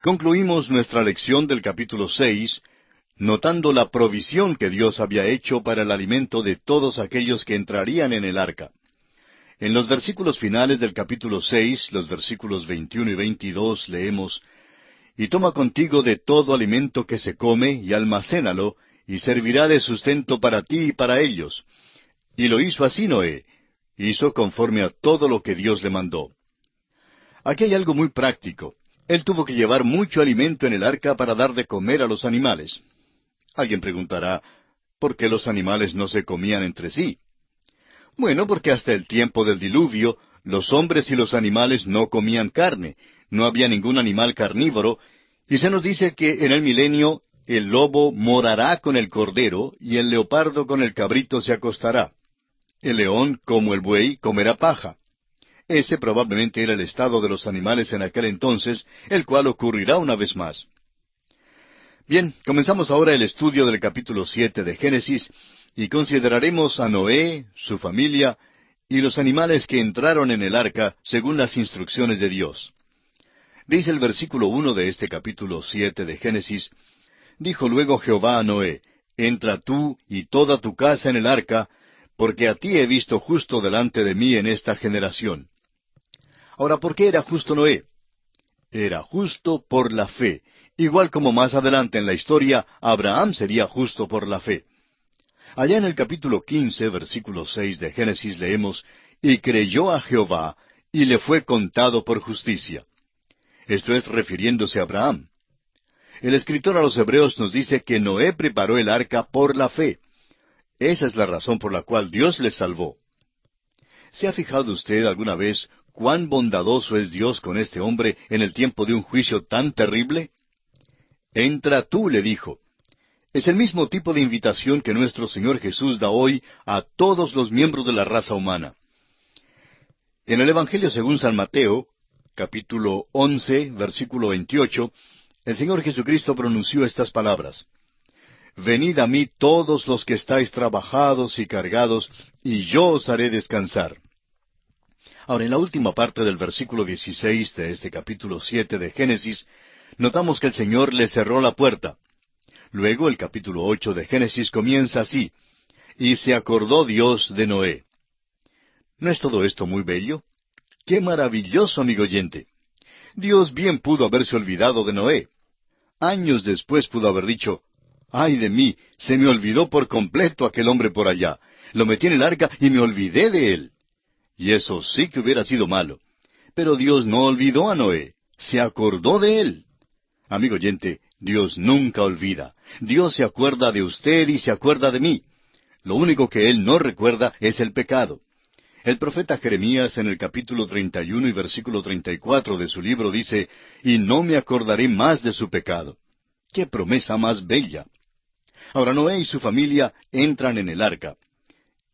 Concluimos nuestra lección del capítulo 6, notando la provisión que Dios había hecho para el alimento de todos aquellos que entrarían en el arca. En los versículos finales del capítulo 6, los versículos 21 y 22, leemos: «Y toma contigo de todo alimento que se come, y almacénalo, y servirá de sustento para ti y para ellos». Y lo hizo así Noé. Hizo conforme a todo lo que Dios le mandó. Aquí hay algo muy práctico. Él tuvo que llevar mucho alimento en el arca para dar de comer a los animales. Alguien preguntará, ¿por qué los animales no se comían entre sí? Bueno, porque hasta el tiempo del diluvio, los hombres y los animales no comían carne, no había ningún animal carnívoro, y se nos dice que en el milenio el lobo morará con el cordero, y el leopardo con el cabrito se acostará. El león, como el buey, comerá paja. Ese probablemente era el estado de los animales en aquel entonces, el cual ocurrirá una vez más. Bien, comenzamos ahora el estudio del capítulo 7 de Génesis, y consideraremos a Noé, su familia, y los animales que entraron en el arca según las instrucciones de Dios. Dice el versículo 1 de este capítulo 7 de Génesis: «Dijo luego Jehová a Noé: Entra tú y toda tu casa en el arca, porque a ti he visto justo delante de mí en esta generación». Ahora, ¿por qué era justo Noé? Era justo por la fe, igual como más adelante en la historia Abraham sería justo por la fe. Allá en el capítulo 15, versículo 6 de Génesis leemos: «Y creyó a Jehová, y le fue contado por justicia». Esto es refiriéndose a Abraham. El escritor a los Hebreos nos dice que Noé preparó el arca por la fe. Esa es la razón por la cual Dios les salvó. ¿Se ha fijado usted alguna vez cuán bondadoso es Dios con este hombre en el tiempo de un juicio tan terrible? «Entra tú», le dijo. Es el mismo tipo de invitación que nuestro Señor Jesús da hoy a todos los miembros de la raza humana. En el Evangelio según San Mateo, capítulo 11, versículo 28, el Señor Jesucristo pronunció estas palabras: «Venid a mí todos los que estáis trabajados y cargados, y yo os haré descansar». Ahora, en la última parte del versículo 16 de este capítulo 7 de Génesis, notamos que el Señor le cerró la puerta. Luego el capítulo 8 de Génesis comienza así: «Y se acordó Dios de Noé». ¿No es todo esto muy bello? ¡Qué maravilloso, amigo oyente! Dios bien pudo haberse olvidado de Noé. Años después pudo haber dicho: «Ay de mí, se me olvidó por completo aquel hombre por allá. Lo metí en el arca y me olvidé de él». Y eso sí que hubiera sido malo. Pero Dios no olvidó a Noé, se acordó de él. Amigo oyente, Dios nunca olvida. Dios se acuerda de usted y se acuerda de mí. Lo único que Él no recuerda es el pecado. El profeta Jeremías en el capítulo 31 y versículo 34 de su libro dice: «Y no me acordaré más de su pecado». ¡Qué promesa más bella! Ahora Noé y su familia entran en el arca.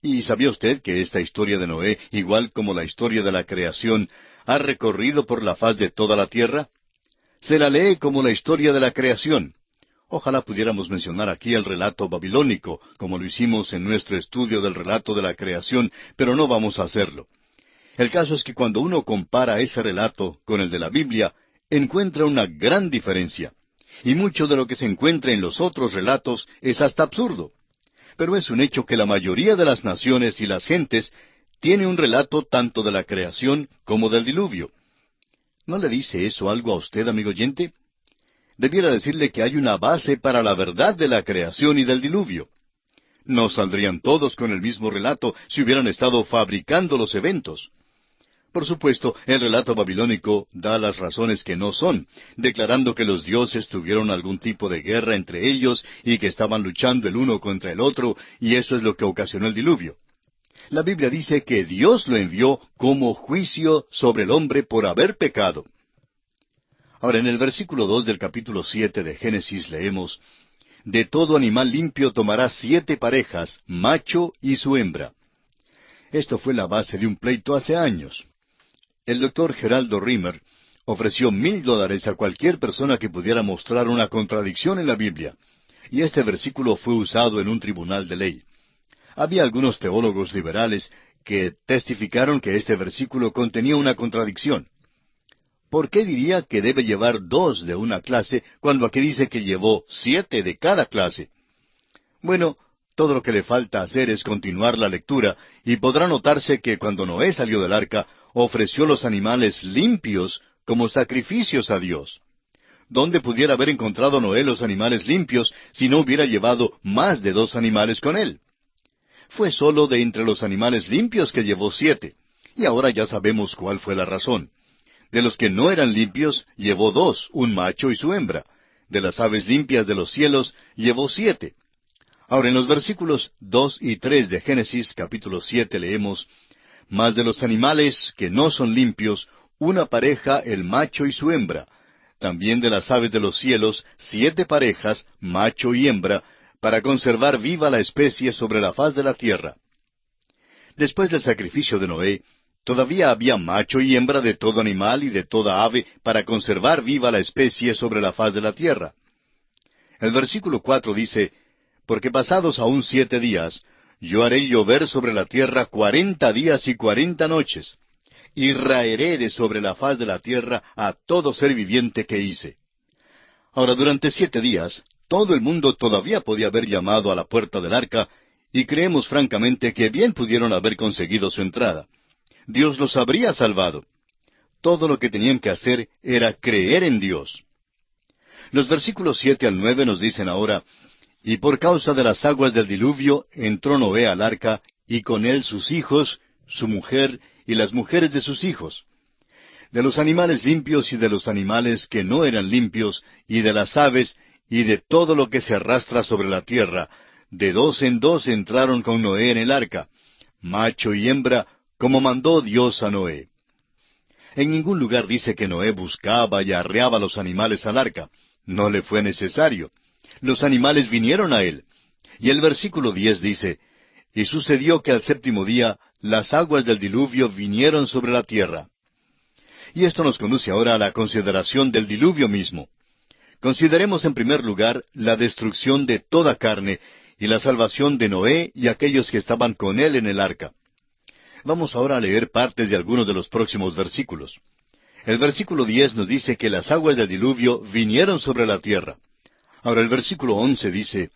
¿Y sabía usted que esta historia de Noé, igual como la historia de la creación, ha recorrido por la faz de toda la tierra? Se la lee como la historia de la creación. Ojalá pudiéramos mencionar aquí el relato babilónico, como lo hicimos en nuestro estudio del relato de la creación, pero no vamos a hacerlo. El caso es que cuando uno compara ese relato con el de la Biblia, encuentra una gran diferencia. Y mucho de lo que se encuentra en los otros relatos es hasta absurdo. Pero es un hecho que la mayoría de las naciones y las gentes tiene un relato tanto de la creación como del diluvio. ¿No le dice eso algo a usted, amigo oyente? Debiera decirle que hay una base para la verdad de la creación y del diluvio. No saldrían todos con el mismo relato si hubieran estado fabricando los eventos. Por supuesto, el relato babilónico da las razones que no son, declarando que los dioses tuvieron algún tipo de guerra entre ellos y que estaban luchando el uno contra el otro, y eso es lo que ocasionó el diluvio. La Biblia dice que Dios lo envió como juicio sobre el hombre por haber pecado. Ahora, en el versículo 2 del capítulo 7 de Génesis leemos: «De todo animal limpio tomará 7 parejas, macho y su hembra». Esto fue la base de un pleito hace años. El doctor Geraldo Rimmer ofreció $1,000 a cualquier persona que pudiera mostrar una contradicción en la Biblia, y este versículo fue usado en un tribunal de ley. Había algunos teólogos liberales que testificaron que este versículo contenía una contradicción. ¿por qué diría que debe llevar 2 de una clase cuando aquí dice que llevó 7 de cada clase? Bueno, todo lo que le falta hacer es continuar la lectura, y podrá notarse que cuando Noé salió del arca, ofreció los animales limpios como sacrificios a Dios. ¿Dónde pudiera haber encontrado Noé los animales limpios si no hubiera llevado más de 2 animales con él? Fue sólo de entre los animales limpios que llevó 7, y ahora ya sabemos cuál fue la razón. De los que no eran limpios, llevó 2, un macho y su hembra. De las aves limpias de los cielos, llevó 7. Ahora, en los versículos 2 y 3 de Génesis capítulo 7 leemos: Mas de los animales que no son limpios, una pareja el macho y su hembra. También de las aves de los cielos, 7 parejas, macho y hembra, para conservar viva la especie sobre la faz de la tierra. Después del sacrificio de Noé, todavía había macho y hembra de todo animal y de toda ave para conservar viva la especie sobre la faz de la tierra. El versículo 4 dice: Porque pasados aún 7 días, yo haré llover sobre la tierra 40 días y 40 noches, y raeré de sobre la faz de la tierra a todo ser viviente que hice. Ahora, durante 7 días, todo el mundo todavía podía haber llamado a la puerta del arca, y creemos francamente que bien pudieron haber conseguido su entrada. Dios los habría salvado. Todo lo que tenían que hacer era creer en Dios. Los versículos 7 al 9 nos dicen ahora: Y por causa de las aguas del diluvio entró Noé al arca, y con él sus hijos, su mujer y las mujeres de sus hijos. De los animales limpios y de los animales que no eran limpios, y de las aves, y de todo lo que se arrastra sobre la tierra, de 2 en 2 entraron con Noé en el arca, macho y hembra, como mandó Dios a Noé. En ningún lugar dice que Noé buscaba y arreaba los animales al arca. No le fue necesario. Los animales vinieron a él. Y el versículo 10 dice: Y sucedió que al 7º día las aguas del diluvio vinieron sobre la tierra. Y esto nos conduce ahora a la consideración del diluvio mismo. Consideremos en primer lugar la destrucción de toda carne y la salvación de Noé y aquellos que estaban con él en el arca. Vamos ahora a leer partes de algunos de los próximos versículos. El versículo 10 nos dice que las aguas del diluvio vinieron sobre la tierra. Ahora el versículo 11 dice: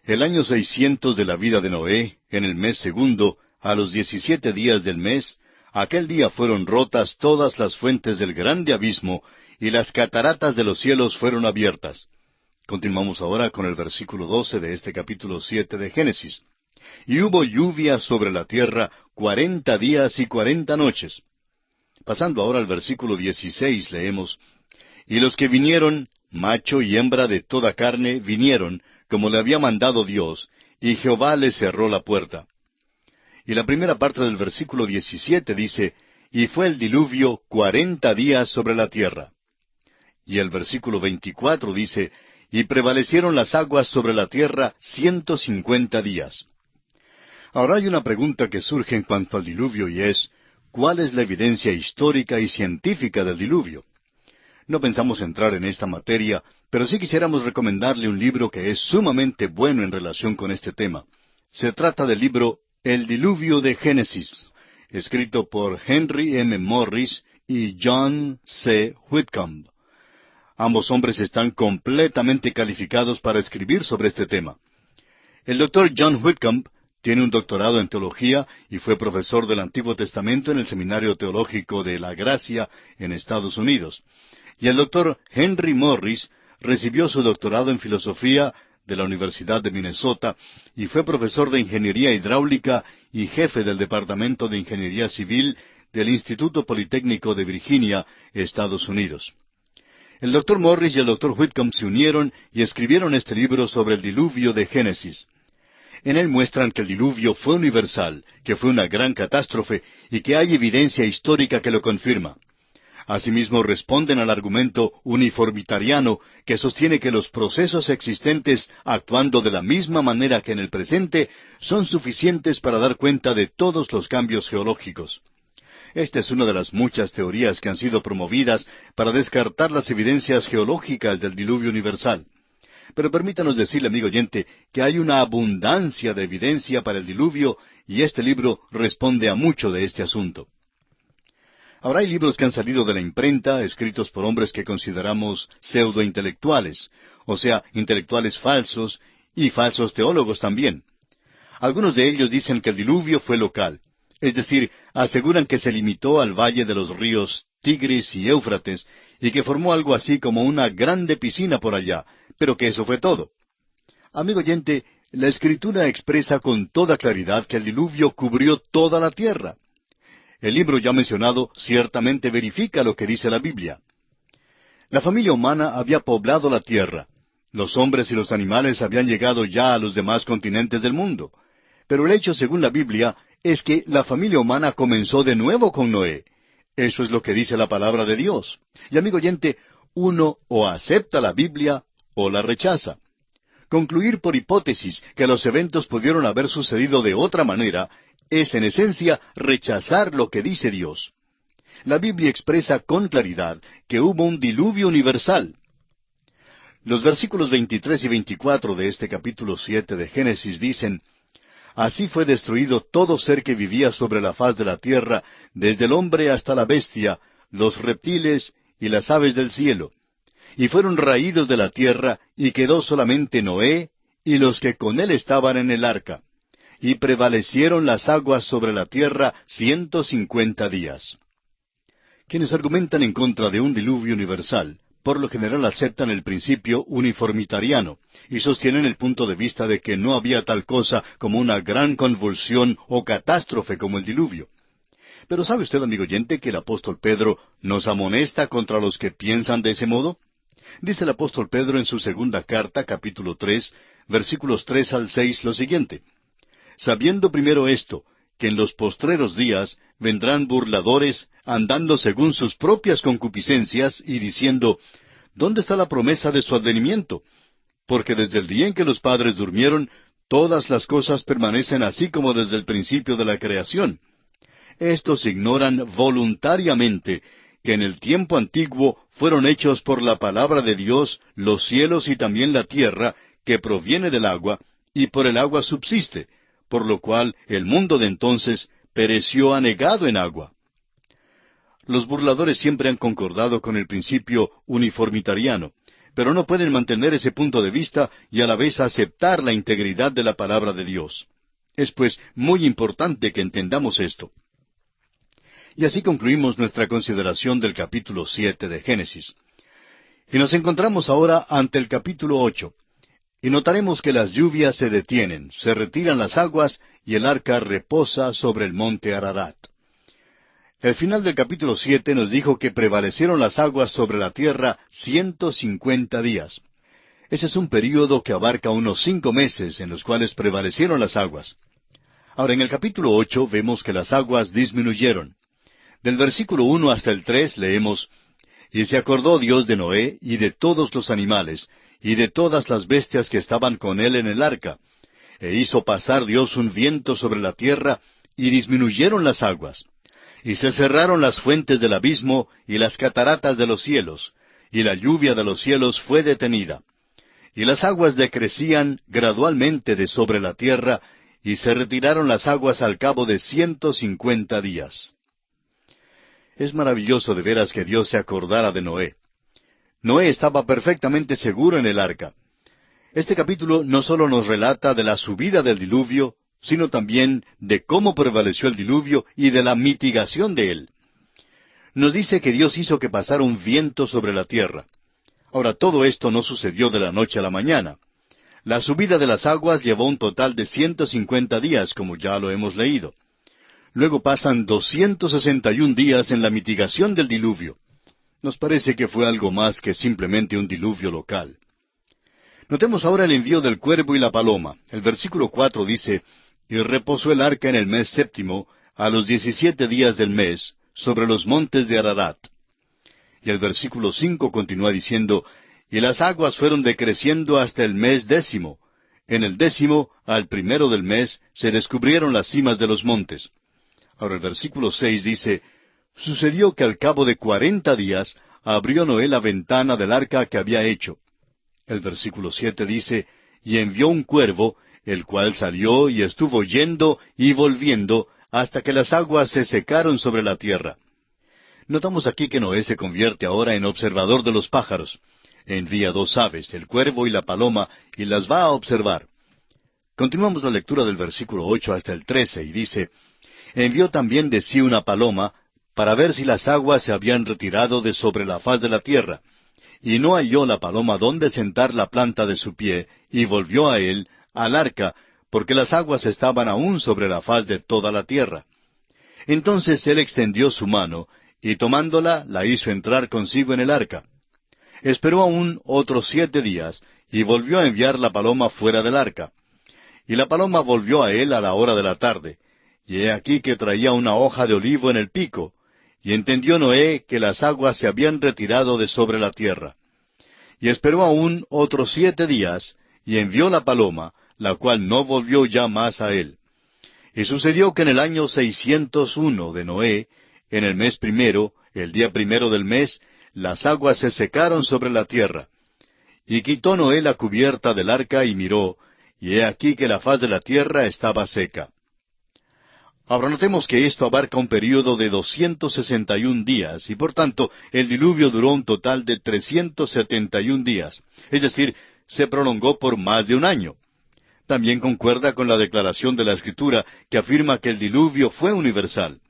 El año 600 de la vida de Noé, en el mes segundo, a los 17 días del mes, aquel día fueron rotas todas las fuentes del grande abismo, y las cataratas de los cielos fueron abiertas. Continuamos ahora con el versículo 12 de este capítulo 7 de Génesis. Y hubo lluvia sobre la tierra 40 días y 40 noches. Pasando ahora al versículo 16 leemos: Y los que vinieron, macho y hembra de toda carne, vinieron, como le había mandado Dios, y Jehová les cerró la puerta. Y la primera parte del versículo 17 dice: Y fue el diluvio 40 días sobre la tierra. Y el versículo 24 dice: Y prevalecieron las aguas sobre la tierra 150 días. Ahora hay una pregunta que surge en cuanto al diluvio, y es: ¿cuál es la evidencia histórica y científica del diluvio? No pensamos entrar en esta materia, pero sí quisiéramos recomendarle un libro que es sumamente bueno en relación con este tema. Se trata del libro El Diluvio de Génesis, escrito por Henry M. Morris y John C. Whitcomb. Ambos hombres están completamente calificados para escribir sobre este tema. El doctor John Whitcomb tiene un doctorado en teología y fue profesor del Antiguo Testamento en el Seminario Teológico de la Gracia en Estados Unidos. Y el doctor Henry Morris recibió su doctorado en filosofía de la Universidad de Minnesota y fue profesor de ingeniería hidráulica y jefe del Departamento de Ingeniería Civil del Instituto Politécnico de Virginia, Estados Unidos. El doctor Morris y el doctor Whitcomb se unieron y escribieron este libro sobre el diluvio de Génesis. En él muestran que el diluvio fue universal, que fue una gran catástrofe y que hay evidencia histórica que lo confirma. Asimismo responden al argumento uniformitariano que sostiene que los procesos existentes actuando de la misma manera que en el presente son suficientes para dar cuenta de todos los cambios geológicos. Esta es una de las muchas teorías que han sido promovidas para descartar las evidencias geológicas del diluvio universal. Pero permítanos decirle, amigo oyente, que hay una abundancia de evidencia para el diluvio y este libro responde a mucho de este asunto. Ahora hay libros que han salido de la imprenta, escritos por hombres que consideramos pseudointelectuales, o sea, intelectuales falsos y falsos teólogos también. Algunos de ellos dicen que el diluvio fue local, es decir, aseguran que se limitó al valle de los ríos Tigris y Éufrates, y que formó algo así como una grande piscina por allá, pero que eso fue todo. Amigo oyente, la Escritura expresa con toda claridad que el diluvio cubrió toda la tierra. El libro ya mencionado ciertamente verifica lo que dice la Biblia. La familia humana había poblado la tierra. Los hombres y los animales habían llegado ya a los demás continentes del mundo. Pero el hecho, según la Biblia, es que la familia humana comenzó de nuevo con Noé. Eso es lo que dice la palabra de Dios. Y amigo oyente, uno o acepta la Biblia o la rechaza. Concluir por hipótesis que los eventos pudieron haber sucedido de otra manera es en esencia rechazar lo que dice Dios. La Biblia expresa con claridad que hubo un diluvio universal. Los versículos 23 y 24 de este capítulo 7 de Génesis dicen: Así fue destruido todo ser que vivía sobre la faz de la tierra, desde el hombre hasta la bestia, los reptiles y las aves del cielo. Y fueron raídos de la tierra, y quedó solamente Noé y los que con él estaban en el arca. Y prevalecieron las aguas sobre la tierra 150 días. Quienes argumentan en contra de un diluvio universal, por lo general aceptan el principio uniformitariano, y sostienen el punto de vista de que no había tal cosa como una gran convulsión o catástrofe como el diluvio. Pero ¿sabe usted, amigo oyente, que el apóstol Pedro nos amonesta contra los que piensan de ese modo? Dice el apóstol Pedro en su segunda carta, capítulo 3, versículos 3 al 6, lo siguiente: Sabiendo primero esto, que en los postreros días vendrán burladores, andando según sus propias concupiscencias, y diciendo: ¿Dónde está la promesa de su advenimiento? Porque desde el día en que los padres durmieron, todas las cosas permanecen así como desde el principio de la creación. Estos ignoran voluntariamente que en el tiempo antiguo fueron hechos por la palabra de Dios los cielos y también la tierra, que proviene del agua, y por el agua subsiste, por lo cual el mundo de entonces pereció anegado en agua. Los burladores siempre han concordado con el principio uniformitariano, pero no pueden mantener ese punto de vista y a la vez aceptar la integridad de la palabra de Dios. Es pues muy importante que entendamos esto. Y así concluimos nuestra consideración del capítulo 7 de Génesis. Y nos encontramos ahora ante el capítulo 8. Y notaremos que las lluvias se detienen, se retiran las aguas, y el arca reposa sobre el monte Ararat. El final del capítulo 7 nos dijo que prevalecieron las aguas sobre la tierra 150 días. Ese es un período que abarca unos 5 meses en los cuales prevalecieron las aguas. Ahora, en el capítulo 8 vemos que las aguas disminuyeron. Del versículo 1 hasta el 3 leemos: Y se acordó Dios de Noé y de todos los animales, y de todas las bestias que estaban con él en el arca. E hizo pasar Dios un viento sobre la tierra, y disminuyeron las aguas. Y se cerraron las fuentes del abismo, y las cataratas de los cielos, y la lluvia de los cielos fue detenida. Y las aguas decrecían gradualmente de sobre la tierra, y se retiraron las aguas al cabo de 150 días. Es maravilloso de veras que Dios se acordara de Noé. Noé estaba perfectamente seguro en el arca. Este capítulo no solo nos relata de la subida del diluvio, sino también de cómo prevaleció el diluvio y de la mitigación de él. Nos dice que Dios hizo que pasara un viento sobre la tierra. Ahora, todo esto no sucedió de la noche a la mañana. La subida de las aguas llevó un total de 150 días, como ya lo hemos leído. Luego pasan 261 días en la mitigación del diluvio. Nos parece que fue algo más que simplemente un diluvio local. Notemos ahora el envío del cuervo y la paloma. El versículo 4 dice: Y reposó el arca en el mes séptimo, a los 17 días del mes, sobre los montes de Ararat. Y el versículo 5 continúa diciendo: Y las aguas fueron decreciendo hasta el mes 10. En el 10, al primero del mes, se descubrieron las cimas de los montes. Ahora el versículo 6 dice: Sucedió que al cabo de 40 días abrió Noé la ventana del arca que había hecho. El versículo 7 dice: Y envió un cuervo, el cual salió y estuvo yendo y volviendo hasta que las aguas se secaron sobre la tierra. Notamos aquí que Noé se convierte ahora en observador de los pájaros. Envía dos aves, el cuervo y la paloma, y las va a observar. Continuamos la lectura del versículo 8 hasta el 13, y dice, envió también de sí una paloma, para ver si las aguas se habían retirado de sobre la faz de la tierra. Y no halló la paloma dónde sentar la planta de su pie, y volvió a él, al arca, porque las aguas estaban aún sobre la faz de toda la tierra. Entonces él extendió su mano, y tomándola, la hizo entrar consigo en el arca. Esperó aún otros 7 días, y volvió a enviar la paloma fuera del arca. Y la paloma volvió a él a la hora de la tarde, y he aquí que traía una hoja de olivo en el pico, y entendió Noé que las aguas se habían retirado de sobre la tierra. Y esperó aún otros 7 días, y envió la paloma, la cual no volvió ya más a él. Y sucedió que en el año 601 de Noé, en el mes primero, el día primero del mes, las aguas se secaron sobre la tierra. Y quitó Noé la cubierta del arca y miró, y he aquí que la faz de la tierra estaba seca. Ahora notemos que esto abarca un período de 261 días, y por tanto el diluvio duró un total de 371 días, es decir, se prolongó por más de un año. También concuerda con la declaración de la Escritura que afirma que el diluvio fue universal.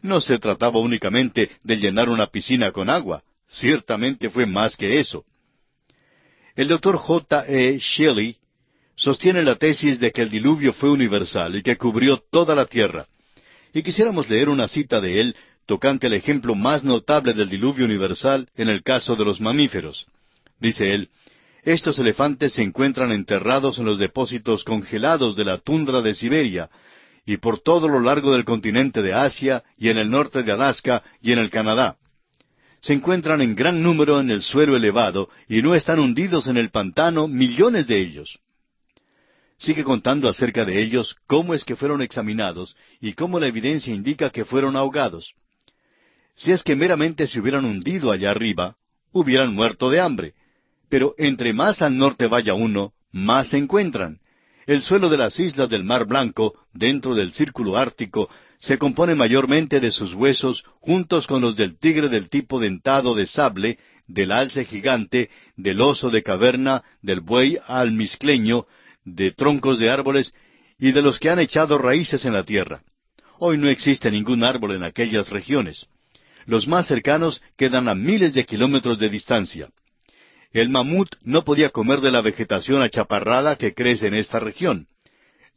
No se trataba únicamente de llenar una piscina con agua, ciertamente fue más que eso. El doctor J. E. Shelley sostiene la tesis de que el diluvio fue universal y que cubrió toda la tierra. Y quisiéramos leer una cita de él tocante el ejemplo más notable del diluvio universal en el caso de los mamíferos. Dice él, estos elefantes se encuentran enterrados en los depósitos congelados de la tundra de Siberia, y por todo lo largo del continente de Asia, y en el norte de Alaska, y en el Canadá. Se encuentran en gran número en el suelo elevado, y no están hundidos en el pantano millones de ellos. Sigue contando acerca de ellos cómo es que fueron examinados y cómo la evidencia indica que fueron ahogados. Si es que meramente se hubieran hundido allá arriba, hubieran muerto de hambre. Pero entre más al norte vaya uno, más se encuentran. El suelo de las islas del Mar Blanco, dentro del círculo ártico, se compone mayormente de sus huesos, juntos con los del tigre del tipo dentado de sable, del alce gigante, del oso de caverna, del buey almizcleño, de troncos de árboles y de los que han echado raíces en la tierra. Hoy no existe ningún árbol en aquellas regiones. Los más cercanos quedan a miles de kilómetros de distancia. El mamut no podía comer de la vegetación achaparrada que crece en esta región.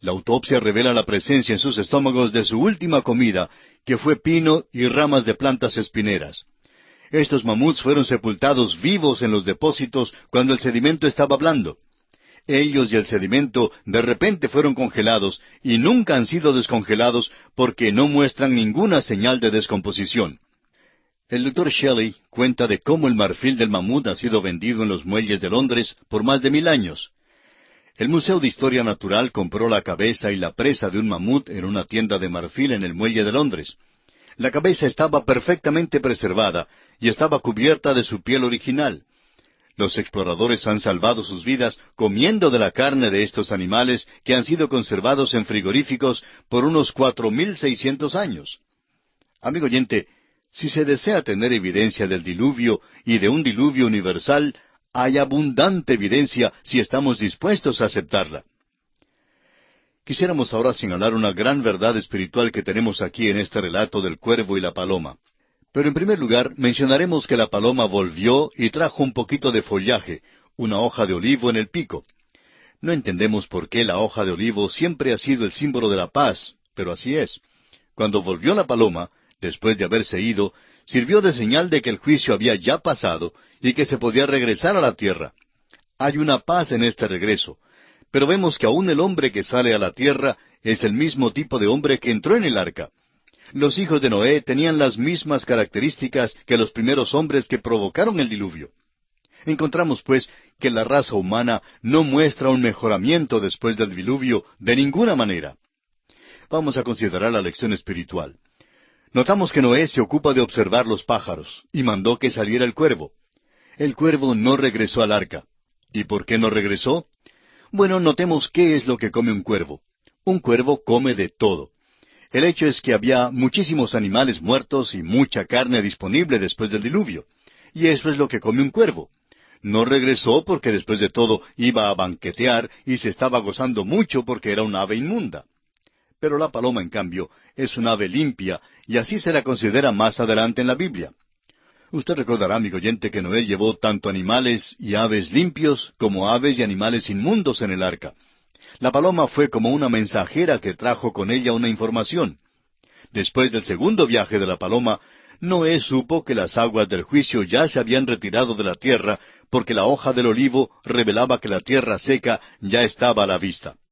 La autopsia revela la presencia en sus estómagos de su última comida, que fue pino y ramas de plantas espineras. Estos mamuts fueron sepultados vivos en los depósitos cuando el sedimento estaba blando. Ellos y el sedimento de repente fueron congelados y nunca han sido descongelados porque no muestran ninguna señal de descomposición. El doctor Shelley cuenta de cómo el marfil del mamut ha sido vendido en los muelles de Londres por más de 1000 años. El Museo de Historia Natural compró la cabeza y la presa de un mamut en una tienda de marfil en el muelle de Londres. La cabeza estaba perfectamente preservada y estaba cubierta de su piel original. Los exploradores han salvado sus vidas comiendo de la carne de estos animales que han sido conservados en frigoríficos por unos 4600 años. Amigo oyente, si se desea tener evidencia del diluvio y de un diluvio universal, hay abundante evidencia si estamos dispuestos a aceptarla. Quisiéramos ahora señalar una gran verdad espiritual que tenemos aquí en este relato del cuervo y la paloma. Pero en primer lugar, mencionaremos que la paloma volvió y trajo un poquito de follaje, una hoja de olivo en el pico. No entendemos por qué la hoja de olivo siempre ha sido el símbolo de la paz, pero así es. Cuando volvió la paloma, después de haberse ido, sirvió de señal de que el juicio había ya pasado y que se podía regresar a la tierra. Hay una paz en este regreso, pero vemos que aún el hombre que sale a la tierra es el mismo tipo de hombre que entró en el arca. Los hijos de Noé tenían las mismas características que los primeros hombres que provocaron el diluvio. Encontramos, pues, que la raza humana no muestra un mejoramiento después del diluvio de ninguna manera. Vamos a considerar la lección espiritual. Notamos que Noé se ocupa de observar los pájaros y mandó que saliera el cuervo. El cuervo no regresó al arca. ¿Y por qué no regresó? Bueno, notemos qué es lo que come un cuervo. Un cuervo come de todo. El hecho es que había muchísimos animales muertos y mucha carne disponible después del diluvio. Y eso es lo que come un cuervo. No regresó porque después de todo iba a banquetear y se estaba gozando mucho porque era un ave inmunda. Pero la paloma, en cambio, es un ave limpia, y así se la considera más adelante en la Biblia. Usted recordará, amigo oyente, que Noé llevó tanto animales y aves limpios como aves y animales inmundos en el arca. La paloma fue como una mensajera que trajo con ella una información. Después del segundo viaje de la paloma, Noé supo que las aguas del juicio ya se habían retirado de la tierra, porque la hoja del olivo revelaba que la tierra seca ya estaba a la vista.